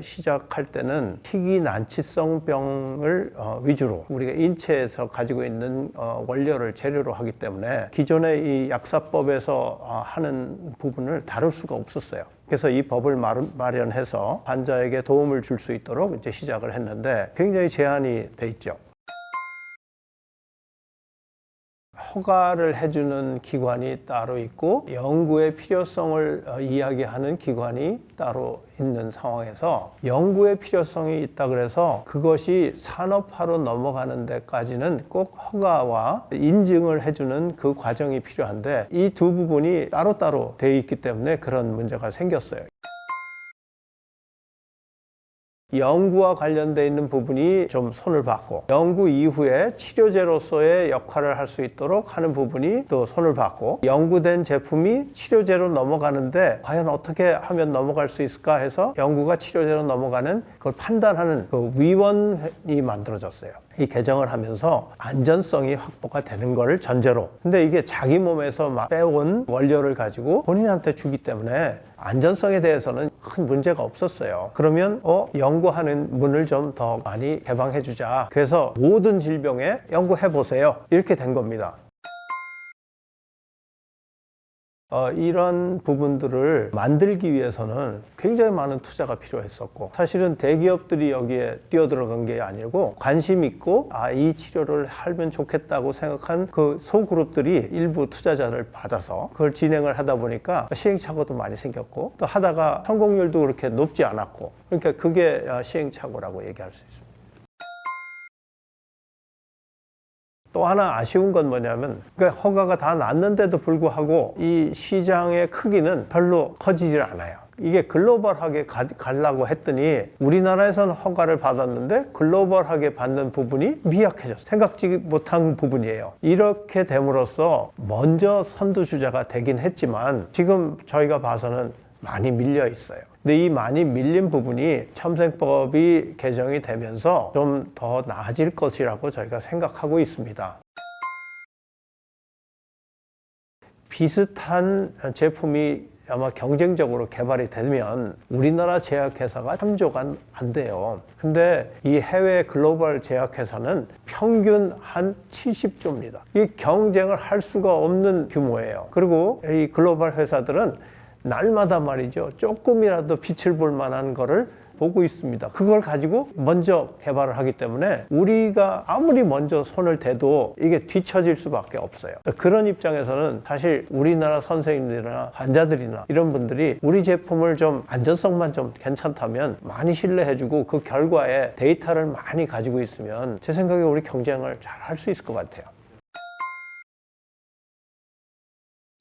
시작할 때는 희귀 난치성 병을 위주로 우리가 인체에서 가지고 있는 원료를 재료로 하기 때문에 기존의 이 약사법에서 하는 부분을 다룰 수가 없었어요. 그래서 이 법을 마련해서 환자에게 도움을 줄 수 있도록 이제 시작을 했는데 굉장히 제한이 돼 있죠. 허가를 해주는 기관이 따로 있고 연구의 필요성을 이야기하는 기관이 따로 있는 상황에서 연구의 필요성이 있다 그래서 그것이 산업화로 넘어가는 데까지는 꼭 허가와 인증을 해주는 그 과정이 필요한데 이 두 부분이 따로따로 되어 있기 때문에 그런 문제가 생겼어요. 연구와 관련되어 있는 부분이 좀 손을 봤고 연구 이후에 치료제로서의 역할을 할 수 있도록 하는 부분이 또 손을 봤고 연구된 제품이 치료제로 넘어가는데 과연 어떻게 하면 넘어갈 수 있을까 해서 연구가 치료제로 넘어가는 그걸 판단하는 그 위원이 만들어졌어요. 이 개정을 하면서 안전성이 확보가 되는 거를 전제로. 근데 이게 자기 몸에서 막 빼온 원료를 가지고 본인한테 주기 때문에 안전성에 대해서는 큰 문제가 없었어요. 그러면 연구하는 문을 좀 더 많이 개방해 주자. 그래서 모든 질병에 연구해 보세요. 이렇게 된 겁니다. 이런 부분들을 만들기 위해서는 굉장히 많은 투자가 필요했었고 사실은 대기업들이 여기에 뛰어들어간 게 아니고 관심 있고 이 치료를 하면 좋겠다고 생각한 그 소그룹들이 일부 투자자를 받아서 그걸 진행을 하다 보니까 시행착오도 많이 생겼고 또 하다가 성공률도 그렇게 높지 않았고 그러니까 그게 시행착오라고 얘기할 수 있습니다. 또 하나 아쉬운 건 뭐냐면 그러니까 허가가 다 났는데도 불구하고 이 시장의 크기는 별로 커지질 않아요. 이게 글로벌하게 가려고 했더니 우리나라에서는 허가를 받았는데 글로벌하게 받는 부분이 미약해졌어요. 생각지 못한 부분이에요. 이렇게 됨으로써 먼저 선두주자가 되긴 했지만 지금 저희가 봐서는 많이 밀려 있어요. 근데 이 많이 밀린 부분이 첨생법이 개정이 되면서 좀 더 나아질 것이라고 저희가 생각하고 있습니다. 비슷한 제품이 아마 경쟁적으로 개발이 되면 우리나라 제약회사가 3조가 안 돼요. 근데 이 해외 글로벌 제약회사는 평균 한 70조입니다. 이 경쟁을 할 수가 없는 규모예요. 그리고 이 글로벌 회사들은 날마다 말이죠. 조금이라도 빛을 볼 만한 거를 보고 있습니다. 그걸 가지고 먼저 개발을 하기 때문에 우리가 아무리 먼저 손을 대도 이게 뒤처질 수밖에 없어요. 그런 입장에서는 사실 우리나라 선생님들이나 환자들이나 이런 분들이 우리 제품을 좀 안전성만 좀 괜찮다면 많이 신뢰해주고 그 결과에 데이터를 많이 가지고 있으면 제 생각에 우리 경쟁을 잘 할 수 있을 것 같아요.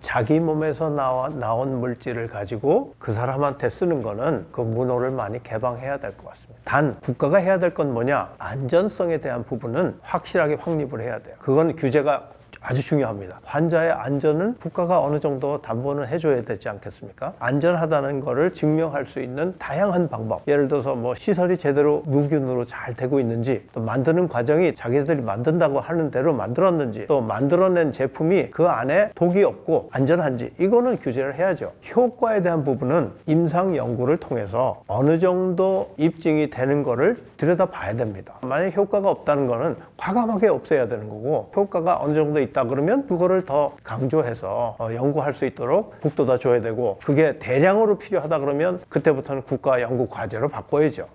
자기 몸에서 나온 물질을 가지고 그 사람한테 쓰는 거는 그 문호를 많이 개방해야 될 것 같습니다. 단 국가가 해야 될 건 뭐냐? 안전성에 대한 부분은 확실하게 확립을 해야 돼요. 그건 규제가 아주 중요합니다. 환자의 안전은 국가가 어느 정도 담보는 해줘야 되지 않겠습니까? 안전하다는 거를 증명할 수 있는 다양한 방법. 예를 들어서 뭐 시설이 제대로 무균으로 잘 되고 있는지, 또 만드는 과정이 자기들이 만든다고 하는 대로 만들었는지, 또 만들어낸 제품이 그 안에 독이 없고 안전한지, 이거는 규제를 해야죠. 효과에 대한 부분은 임상 연구를 통해서 어느 정도 입증이 되는 거를 들여다봐야 됩니다. 만약에 효과가 없다는 거는 과감하게 없애야 되는 거고, 효과가 어느 정도 있다 그러면 그거를 더 강조해서 연구할 수 있도록 북돋아 줘야 되고, 그게 대량으로 필요하다 그러면 그때부터는 국가 연구 과제로 바꿔야죠.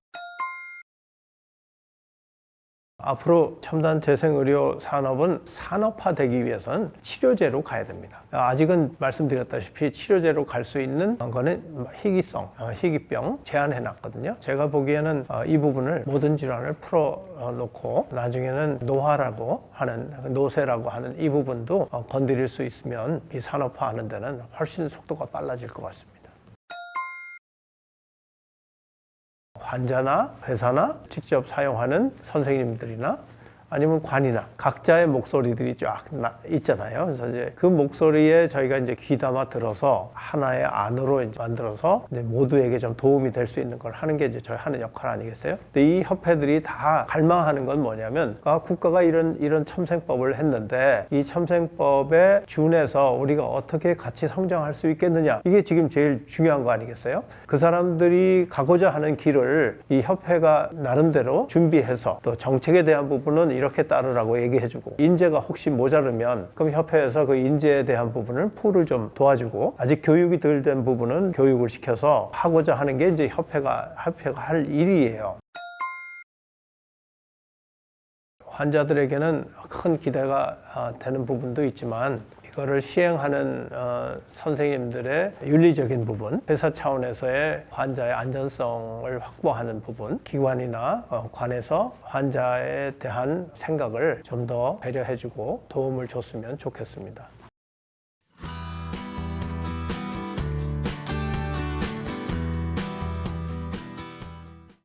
앞으로 첨단 재생의료 산업은 산업화되기 위해서는 치료제로 가야 됩니다. 아직은 말씀드렸다시피 치료제로 갈 수 있는 거는 희귀병 제한해놨거든요. 제가 보기에는 이 부분을 모든 질환을 풀어놓고 나중에는 노화라고 하는, 노쇠라고 하는 이 부분도 건드릴 수 있으면 이 산업화하는 데는 훨씬 속도가 빨라질 것 같습니다. 환자나 회사나 직접 사용하는 선생님들이나 아니면 관이나 각자의 목소리들이 쫙 있잖아요. 그래서 이제 그 목소리에 저희가 이제 귀담아 들어서 하나의 안으로 이제 만들어서 이제 모두에게 좀 도움이 될 수 있는 걸 하는 게 이제 저희 하는 역할 아니겠어요? 근데 이 협회들이 다 갈망하는 건 뭐냐면 국가가 이런 첨생법을 했는데 이 첨생법에 준해서 우리가 어떻게 같이 성장할 수 있겠느냐, 이게 지금 제일 중요한 거 아니겠어요? 그 사람들이 가고자 하는 길을 이 협회가 나름대로 준비해서 또 정책에 대한 부분은 이렇게 따르라고 얘기해주고, 인재가 혹시 모자르면 그럼 협회에서 그 인재에 대한 부분을 풀을 좀 도와주고, 아직 교육이 덜 된 부분은 교육을 시켜서 하고자 하는 게 이제 협회가 할 일이에요. 환자들에게는 큰 기대가 되는 부분도 있지만, 이거를 시행하는 선생님들의 윤리적인 부분, 회사 차원에서의 환자의 안전성을 확보하는 부분, 기관이나 관에서 환자에 대한 생각을 좀 더 배려해주고 도움을 줬으면 좋겠습니다.